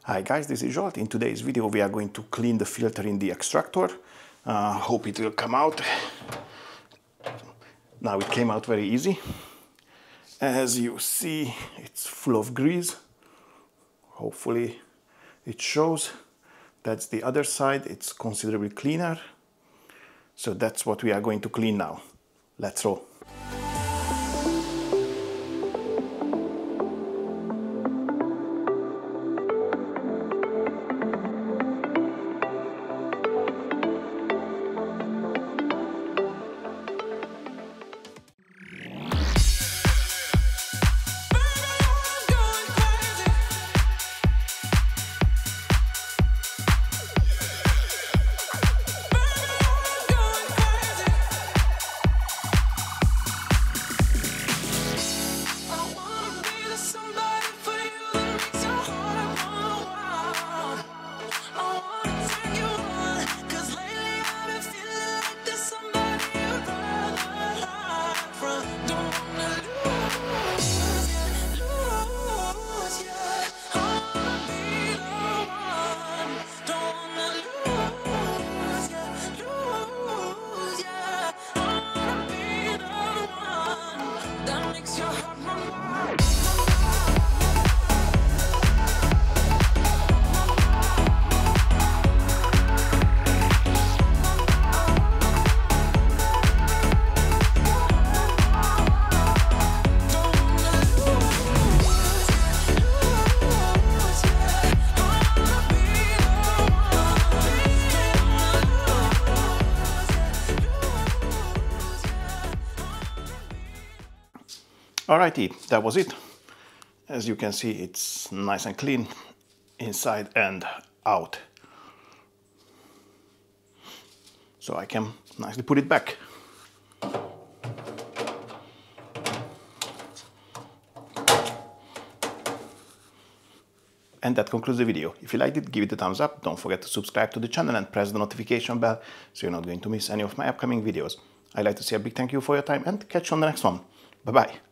Hi guys, this is Zsolt. In today's video we are going to clean the filter in the extractor. Hope it will come out. Now it came out very easy. As you see, it's full of grease. Hopefully it shows. That's the other side. It's considerably cleaner. So that's what we are going to clean now. Let's roll. Alrighty, that was it. As you can see, it's nice and clean inside and out. So I can nicely put it back. And that concludes the video. If you liked it, give it a thumbs up. Don't forget to subscribe to the channel and press the notification bell so you're not going to miss any of my upcoming videos. I'd like to say a big thank you for your time and catch you on the next one. Bye bye.